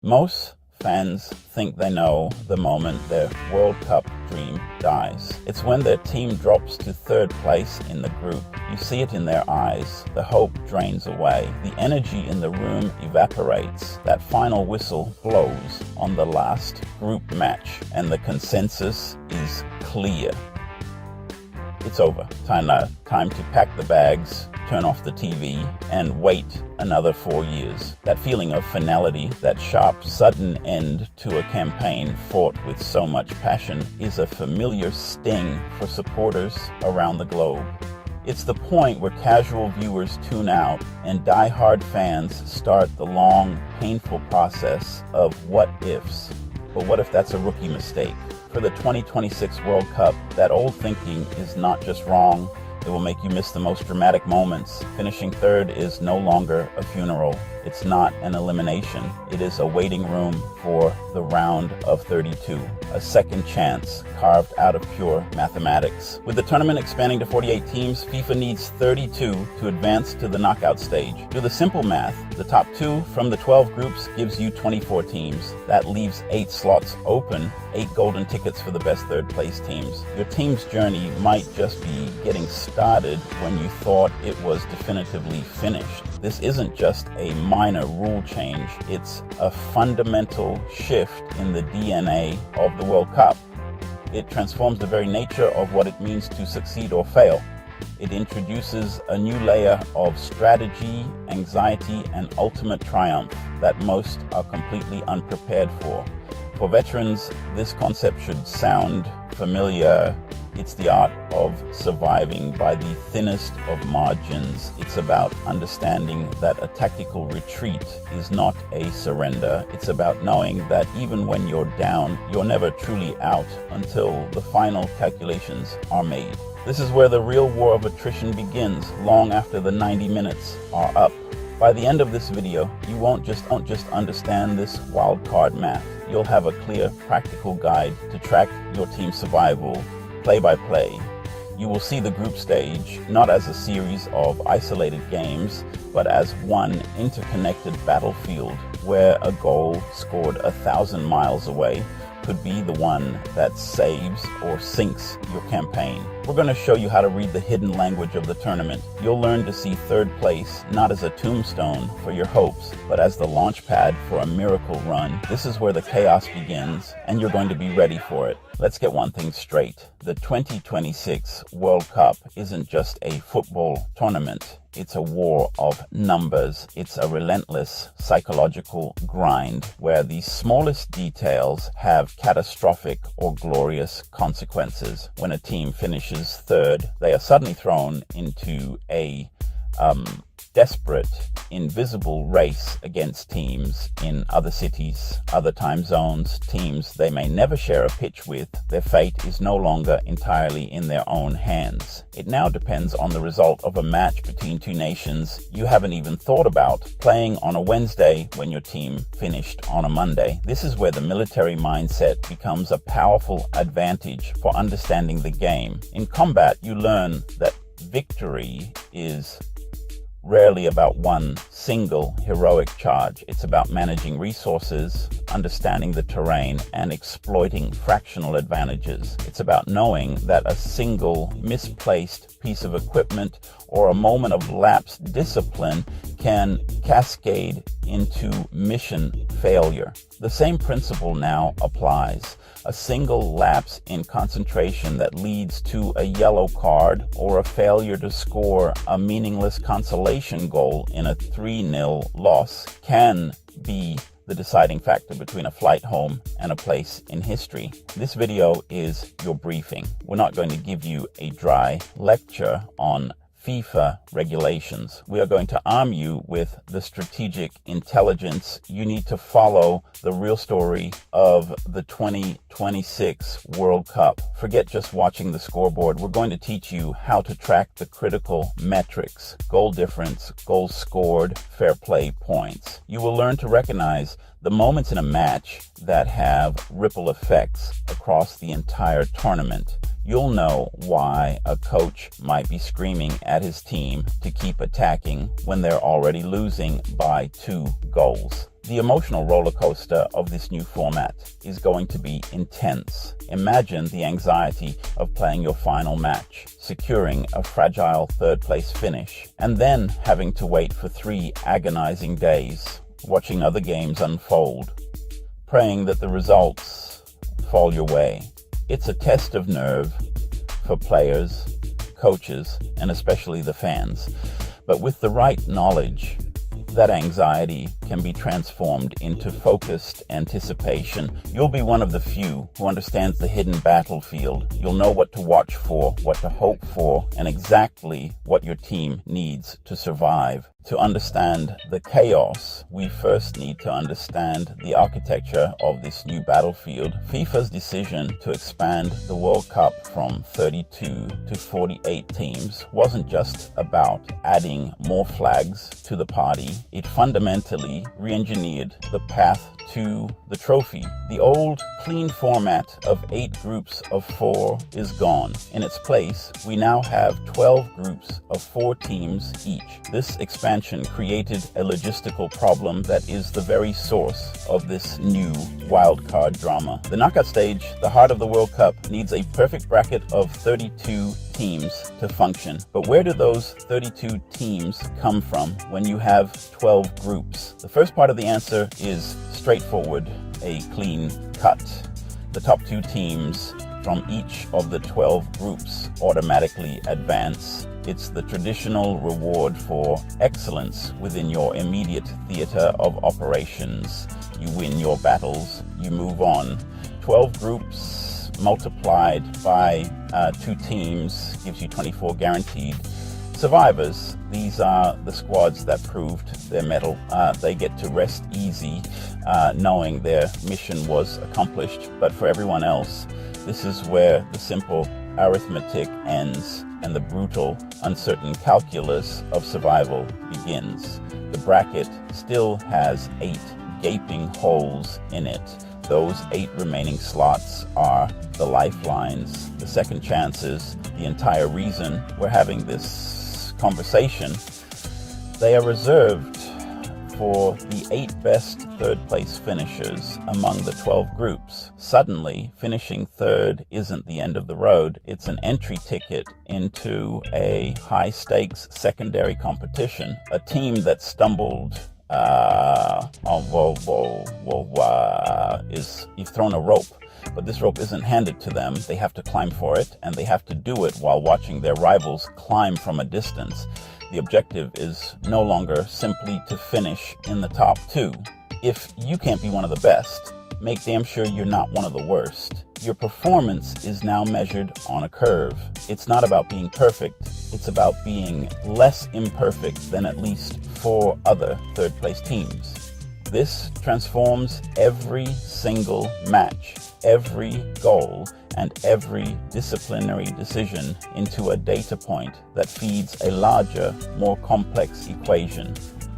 Most fans think they know the moment their World Cup dream dies. It's when their team drops to third place in the group. You see it in their eyes. The hope drains away. The energy in the room evaporates. That final whistle blows on the last group match, and the consensus is clear. It's over. Time to pack the bags, turn off the TV, and wait another 4 years. That feeling of finality, that sharp, sudden end to a campaign fought with so much passion, is a familiar sting for supporters around the globe. It's the point where casual viewers tune out and die-hard fans start the long, painful process of what-ifs. But what if that's a rookie mistake? For the 2026 World Cup, that old thinking is not just wrong, it will make you miss the most dramatic moments. Finishing third is no longer a funeral. It's not an elimination. It is a waiting room for the round of 32, a second chance carved out of pure mathematics. With the tournament expanding to 48 teams, FIFA needs 32 to advance to the knockout stage. Do the simple math. The top 2 from the 12 groups gives you 24 teams. That leaves 8 slots open, 8 golden tickets for the best third place teams. Your team's journey might just be getting started when you thought it was definitively finished. This isn't just a minor rule change, it's a fundamental shift in the DNA of the World Cup. It transforms the very nature of what it means to succeed or fail. It introduces a new layer of strategy, anxiety, and ultimate triumph that most are completely unprepared for. For veterans, this concept should sound familiar. It's the art of surviving by the thinnest of margins. It's about understanding that a tactical retreat is not a surrender. It's about knowing that even when you're down, you're never truly out until the final calculations are made. This is where the real war of attrition begins, long after the 90 minutes are up. By the end of this video, you won't just understand this wildcard math. You'll have a clear, practical guide to track your team's survival play by play. You will see the group stage not as a series of isolated games, but as one interconnected battlefield where a goal scored 1,000 miles away could be the one that saves or sinks your campaign. We're going to show you how to read the hidden language of the tournament. You'll learn to see third place not as a tombstone for your hopes, but as the launch pad for a miracle run. This is where the chaos begins, and you're going to be ready for it. Let's get one thing straight. The 2026 World Cup isn't just a football tournament. It's a war of numbers. It's a relentless psychological grind where the smallest details have catastrophic or glorious consequences. When a team finishes third, they are suddenly thrown into a desperate, invisible race against teams in other cities, other time zones, teams they may never share a pitch with. Their fate is no longer entirely in their own hands. It now depends on the result of a match between two nations you haven't even thought about, playing on a Wednesday when your team finished on a Monday. This is where the military mindset becomes a powerful advantage for understanding the game. In combat, you learn that victory is rarely about one single heroic charge. It's about managing resources, understanding the terrain, and exploiting fractional advantages. It's about knowing that a single misplaced piece of equipment or a moment of lapsed discipline can cascade into mission failure. The same principle now applies. A single lapse in concentration that leads to a yellow card or a failure to score a meaningless consolation goal in a 3-0 loss can be the deciding factor between a flight home and a place in history. This video is your briefing. We're not going to give you a dry lecture on FIFA regulations. We are going to arm you with the strategic intelligence you need to follow the real story of the 2026 World Cup. Forget just watching the scoreboard. We're going to teach you how to track the critical metrics: goal difference, goals scored, fair play points. You will learn to recognize the moments in a match that have ripple effects across the entire tournament. you'll know why a coach might be screaming at his team to keep attacking when they're already losing by 2 goals. The emotional roller coaster of this new format is going to be intense. Imagine the anxiety of playing your final match, securing a fragile third-place finish, and then having to wait for 3 agonizing days, watching other games unfold, praying that the results fall your way. It's a test of nerve for players, coaches, and especially the fans. But with the right knowledge, that anxiety can be transformed into focused anticipation. You'll be one of the few who understands the hidden battlefield. You'll know what to watch for, what to hope for, and exactly what your team needs to survive. To understand the chaos, we first need to understand the architecture of this new battlefield. FIFA's decision to expand the World Cup from 32 to 48 teams wasn't just about adding more flags to the party. It fundamentally re-engineered the path to the trophy. The old clean format of 8 groups of 4 is gone. In its place, we now have 12 groups of 4 teams each. This expansion created a logistical problem that is the very source of this new wildcard drama. The knockout stage, the heart of the World Cup, needs a perfect bracket of 32 teams to function. But where do those 32 teams come from when you have 12 groups? The first part of the answer is straightforward, a clean cut. The top 2 teams from each of the 12 groups automatically advance. It's the traditional reward for excellence within your immediate theater of operations. You win your battles, you move on. 12 groups multiplied by 2 teams gives you 24 guaranteed survivors. These are the squads that proved their mettle. They get to rest easy knowing their mission was accomplished. But for everyone else, this is where the simple arithmetic ends and the brutal, uncertain calculus of survival begins. The bracket still has 8 gaping holes in it. Those 8 remaining slots are the lifelines, the second chances, the entire reason we're having this conversation. They are reserved for the 8 best third-place finishers among the 12 groups. Suddenly, finishing third isn't the end of the road. It's an entry ticket into a high-stakes secondary competition. A team that stumbled you've thrown a rope, but this rope isn't handed to them. They have to climb for it, and they have to do it while watching their rivals climb from a distance. The objective is no longer simply to finish in the top 2. If you can't be one of the best, make damn sure you're not one of the worst. Your performance is now measured on a curve. It's not about being perfect. It's about being less imperfect than at least 4 other third-place teams. This transforms every single match, every goal, and every disciplinary decision into a data point that feeds a larger, more complex equation.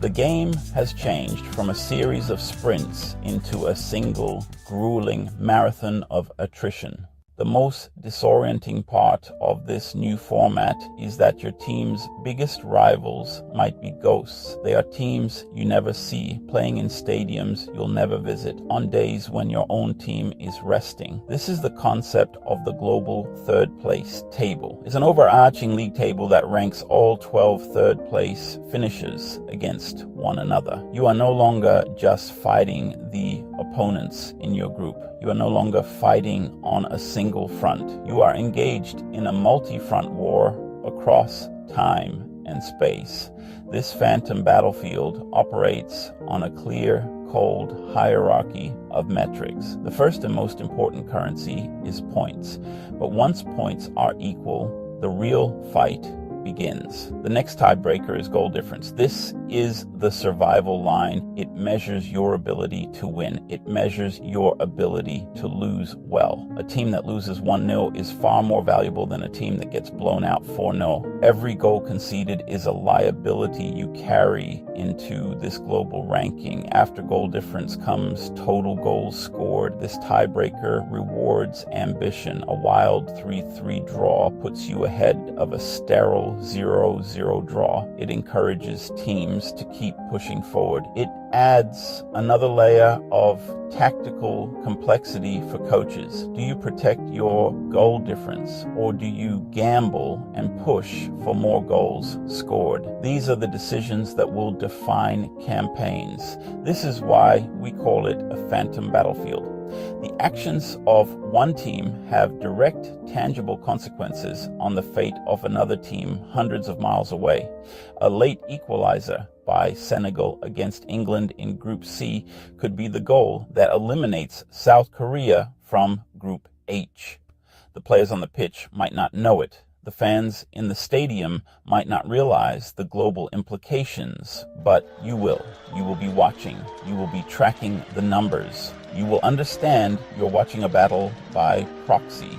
The game has changed from a series of sprints into a single, grueling marathon of attrition. The most disorienting part of this new format is that your team's biggest rivals might be ghosts. They are teams you never see, playing in stadiums you'll never visit, on days when your own team is resting. This is the concept of the global third place table. It's an overarching league table that ranks all 12 third place finishers against one another. You are no longer just fighting the opponents in your group. You are no longer fighting on a single front. You are engaged in a multi-front war across time and space. This phantom battlefield operates on a clear, cold hierarchy of metrics. The first and most important currency is points. But once points are equal, the real fight begins. The next tiebreaker is goal difference. This is the survival line. It measures your ability to win. It measures your ability to lose well. A team that loses 1-0 is far more valuable than a team that gets blown out 4-0. Every goal conceded is a liability you carry into this global ranking. After goal difference comes total goals scored. This tiebreaker rewards ambition. A wild 3-3 draw puts you ahead of a sterile 0-0 draw. It encourages teams to keep pushing forward. It adds another layer of tactical complexity for coaches. Do you protect your goal difference, or do you gamble and push for more goals scored? These are the decisions that will define campaigns. This is why we call it a phantom battlefield. The actions of one team have direct, tangible consequences on the fate of another team hundreds of miles away. A late equalizer by Senegal against England in Group C could be the goal that eliminates South Korea from Group H. The players on the pitch might not know it. The fans in the stadium might not realize the global implications, but you will. You will be watching. You will be tracking the numbers. You will understand you're watching a battle by proxy.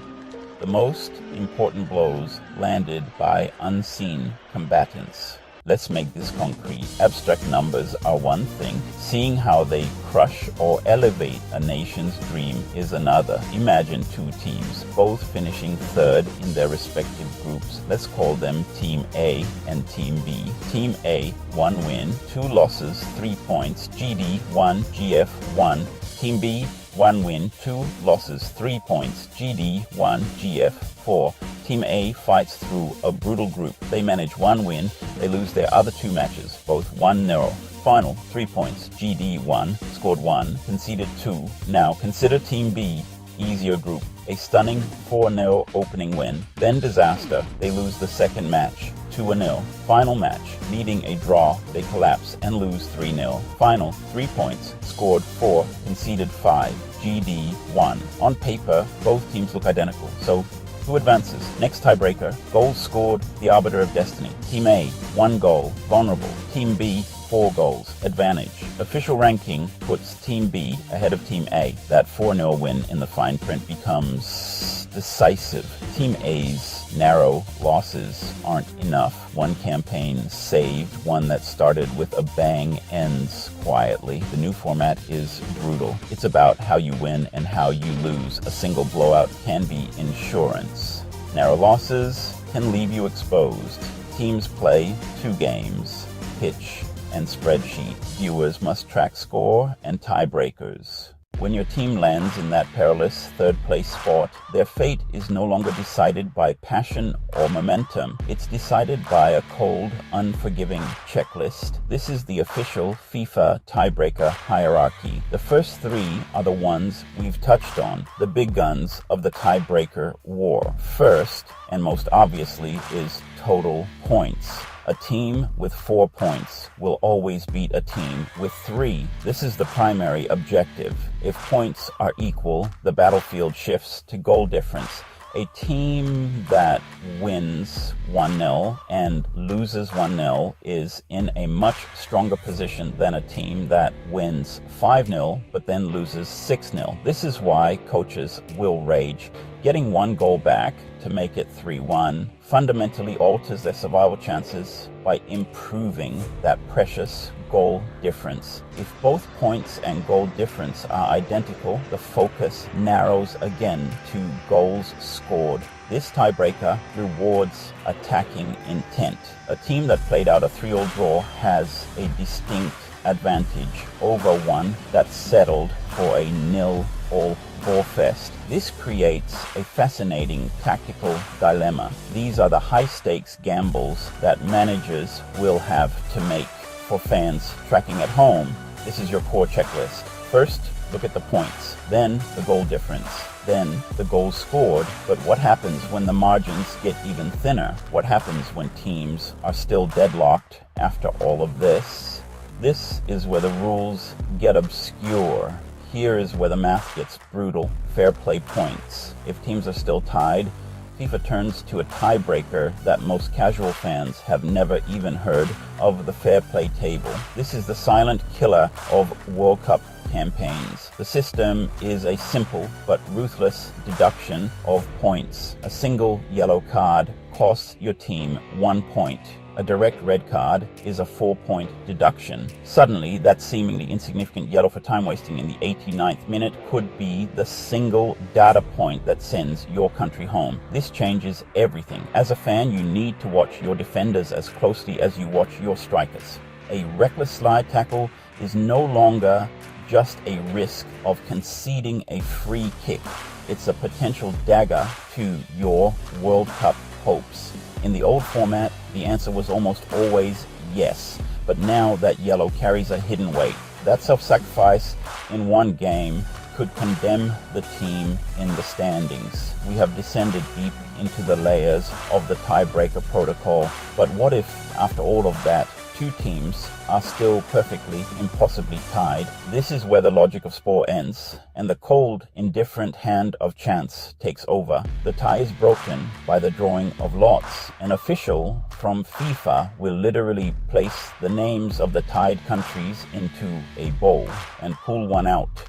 The most important blows landed by unseen combatants. Let's make this concrete. Abstract numbers are one thing. Seeing how they crush or elevate a nation's dream is another. Imagine two teams, both finishing third in their respective groups. Let's call them Team A and Team B. Team A, 1 win, 2 losses, 3 points, GD 1, GF 1. Team B, 1 win, 2 losses, 3 points, GD 1, GF 4. Team A fights through a brutal group. They manage 1 win. They lose their other 2 matches, both 1-0. Final, 3 points, GD 1, scored 1, conceded 2. Now consider Team B, easier group. A stunning 4-0 opening win. Then disaster. They lose the second match, 2-0. Final match, needing a draw, they collapse and lose 3-0. Final, 3 points, scored 4, conceded 5, GD 1. On paper, both teams look identical. So who advances? Next tiebreaker, goals scored, the arbiter of destiny. Team A, 1 goal, vulnerable. Team B, 4 goals, advantage. Official ranking puts Team B ahead of Team A. That 4-0 win in the fine print becomes decisive. Team A's narrow losses aren't enough. One campaign saved, one that started with a bang ends quietly. The new format is brutal. It's about how you win and how you lose. A single blowout can be insurance. Narrow losses can leave you exposed. Teams play 2 games, pitch and spreadsheet. Viewers must track score and tiebreakers. When your team lands in that perilous third-place spot, their fate is no longer decided by passion or momentum. It's decided by a cold, unforgiving checklist. This is the official FIFA tiebreaker hierarchy. The first 3 are the ones we've touched on, the big guns of the tiebreaker war. First, and most obviously, is total points. A team with 4 points will always beat a team with 3. This is the primary objective. If points are equal, the battlefield shifts to goal difference. A team that wins 1-0 and loses 1-0 is in a much stronger position than a team that wins 5-0 but then loses 6-0. This is why coaches will rage. Getting 1 goal back to make it 3-1 fundamentally alters their survival chances by improving that precious goal difference. If both points and goal difference are identical, the focus narrows again to goals scored. This tiebreaker rewards attacking intent. A team that played out a 3-all draw has a distinct advantage over one that settled for a 0-all fest. This creates a fascinating tactical dilemma. These are the high-stakes gambles that managers will have to make. For fans tracking at home, this is your core checklist. First, look at the points, then the goal difference, then the goals scored. But what happens when the margins get even thinner? What happens when teams are still deadlocked after all of this? This is where the rules get obscure. Here is where the math gets brutal. Fair play points. If teams are still tied, FIFA turns to a tiebreaker that most casual fans have never even heard of, the fair play table. This is the silent killer of World Cup campaigns. The system is a simple but ruthless deduction of points. A single yellow card costs your team 1 point. A direct red card is a 4-point deduction. Suddenly, that seemingly insignificant yellow for time wasting in the 89th minute could be the single data point that sends your country home. This changes everything. As a fan, you need to watch your defenders as closely as you watch your strikers. A reckless slide tackle is no longer just a risk of conceding a free kick. It's a potential dagger to your World Cup hopes. In the old format, the answer was almost always yes, but now that yellow carries a hidden weight. That self-sacrifice in one game could condemn the team in the standings. We have descended deep into the layers of the tiebreaker protocol, but what if, after all of that, two teams are still perfectly, impossibly tied? This is where the logic of sport ends, and the cold, indifferent hand of chance takes over. The tie is broken by the drawing of lots. An official from FIFA will literally place the names of the tied countries into a bowl and pull one out.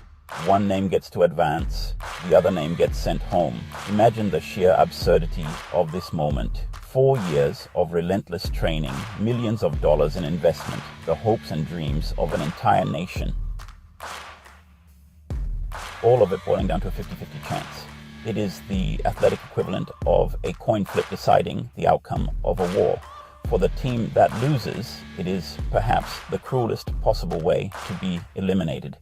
One name gets to advance, the other name gets sent home. Imagine the sheer absurdity of this moment. 4 years of relentless training, millions of dollars in investment, the hopes and dreams of an entire nation. All of it boiling down to a 50-50 chance. It is the athletic equivalent of a coin flip deciding the outcome of a war. For the team that loses, it is perhaps the cruelest possible way to be eliminated.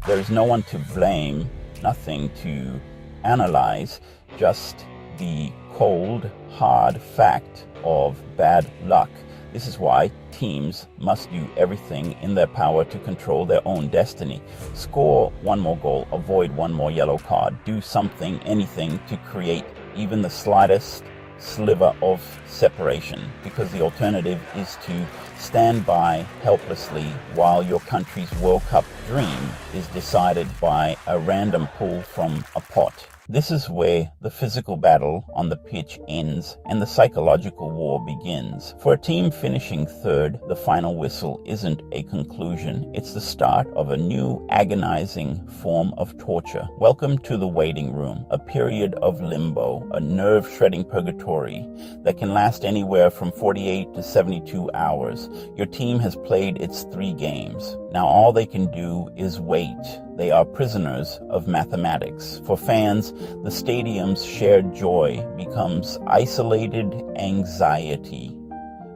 There is no one to blame, nothing to analyze, just the cold, hard fact of bad luck. This is why teams must do everything in their power to control their own destiny. Score one more goal, avoid one more yellow card, do something, anything to create even the slightest sliver of separation, because the alternative is to stand by helplessly while your country's World Cup dream is decided by a random pull from a pot. This is where the physical battle on the pitch ends and the psychological war begins. For a team finishing third, the final whistle isn't a conclusion. It's the start of a new agonizing form of torture. Welcome to the waiting room, a period of limbo, a nerve-shredding purgatory that can last anywhere from 48 to 72 hours. Your team has played its 3 games. Now all they can do is wait. They are prisoners of mathematics. For fans, the stadium's shared joy becomes isolated anxiety.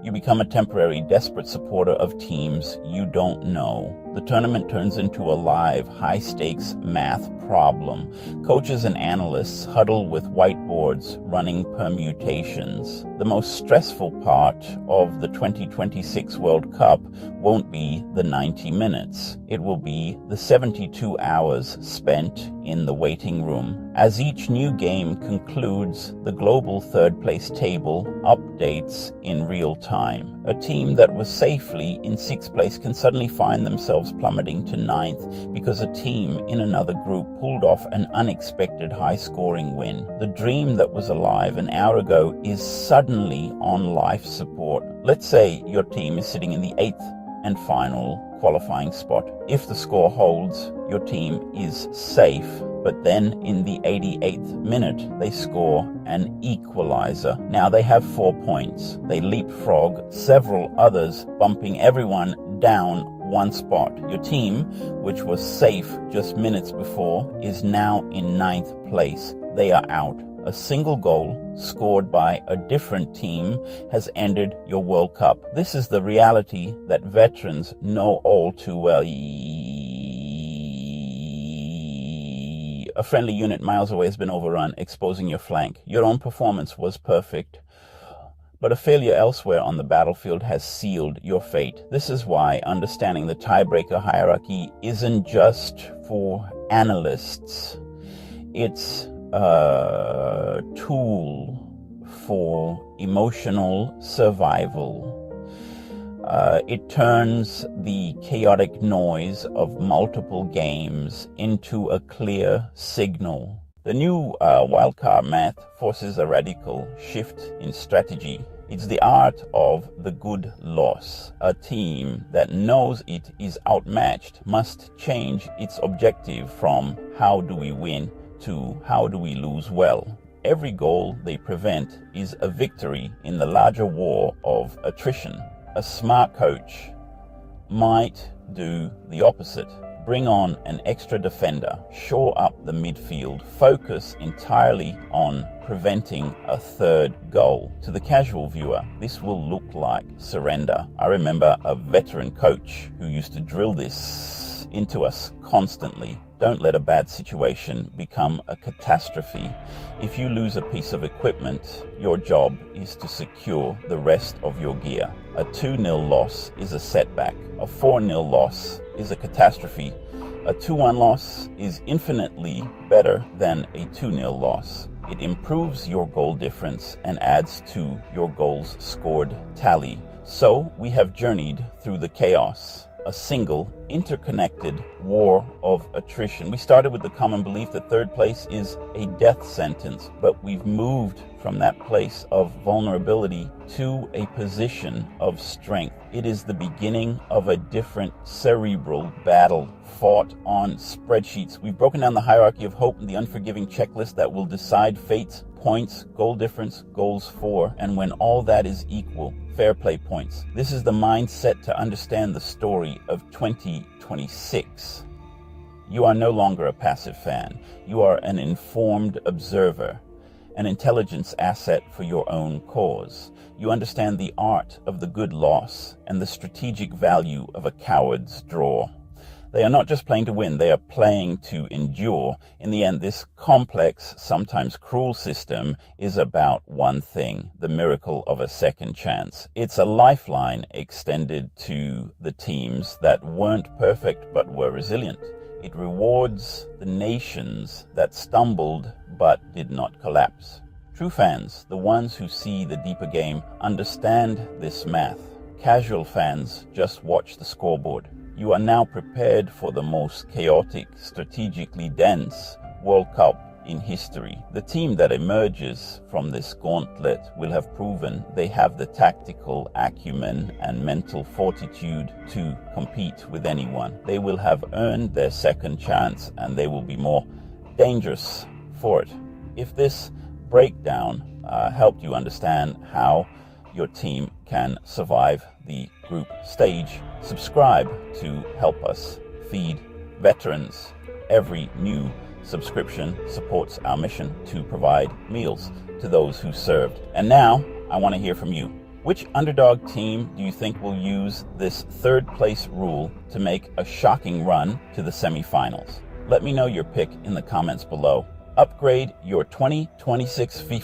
You become a temporary, desperate supporter of teams you don't know. The tournament turns into a live, high-stakes math problem. Coaches and analysts huddle with whiteboards running permutations. The most stressful part of the 2026 World Cup won't be the 90 minutes. It will be the 72 hours spent in the waiting room. As each new game concludes, the global third-place table updates in real time. A team that was safely in 6th place can suddenly find themselves plummeting to 9th because a team in another group pulled off an unexpected high-scoring win. The dream that was alive an hour ago is suddenly on life support. Let's say your team is sitting in the 8th and final qualifying spot. If the score holds, your team is safe. But then in the 88th minute, they score an equalizer. Now they have 4 points. They leapfrog several others, bumping everyone down 1 spot. Your team, which was safe just minutes before, is now in 9th place. They are out. A single goal scored by a different team has ended your World Cup. This is the reality that veterans know all too well. A friendly unit miles away has been overrun, exposing your flank. Your own performance was perfect, but a failure elsewhere on the battlefield has sealed your fate. This is why understanding the tiebreaker hierarchy isn't just for analysts. It's a tool for emotional survival. It turns the chaotic noise of multiple games into a clear signal. The new wildcard math forces a radical shift in strategy. It's the art of the good loss. A team that knows it is outmatched must change its objective from how do we win to how do we lose well. Every goal they prevent is a victory in the larger war of attrition. A smart coach might do the opposite. Bring on an extra defender, shore up the midfield, focus entirely on preventing a third goal. To the casual viewer, this will look like surrender. I remember a veteran coach who used to drill this into us constantly. Don't let a bad situation become a catastrophe. If you lose a piece of equipment, your job is to secure the rest of your gear. A 2-0 loss is a setback. A 4-0 loss is a catastrophe. A 2-1 loss is infinitely better than a 2-0 loss. It improves your goal difference and adds to your goals scored tally. So we have journeyed through the chaos, a single, interconnected war of attrition. We started with the common belief that third place is a death sentence, but we've moved from that place of vulnerability to a position of strength. It is the beginning of a different cerebral battle fought on spreadsheets. We've broken down the hierarchy of hope and the unforgiving checklist that will decide fates, points, goal difference, goals for, and when all that is equal, fair play points. This is the mindset to understand the story of 2026. You are no longer a passive fan. You are an informed observer, an intelligence asset for your own cause. You understand the art of the good loss and the strategic value of a coward's draw. They are not just playing to win, they are playing to endure. In the end, this complex, sometimes cruel system is about one thing, the miracle of a second chance. It's a lifeline extended to the teams that weren't perfect but were resilient. It rewards the nations that stumbled but did not collapse. True fans, the ones who see the deeper game, understand this math. Casual fans just watch the scoreboard. You are now prepared for the most chaotic, strategically dense World Cup in history. The team that emerges from this gauntlet will have proven they have the tactical acumen and mental fortitude to compete with anyone. They will have earned their second chance and they will be more dangerous for it. If this breakdown helped you understand how your team can survive the group stage, subscribe to help us feed veterans. Every new subscription supports our mission to provide meals to those who served. And now I want to hear from you. Which underdog team do you think will use this third place rule to make a shocking run to the semifinals? Let me know your pick in the comments below. Upgrade your 2026 FIFA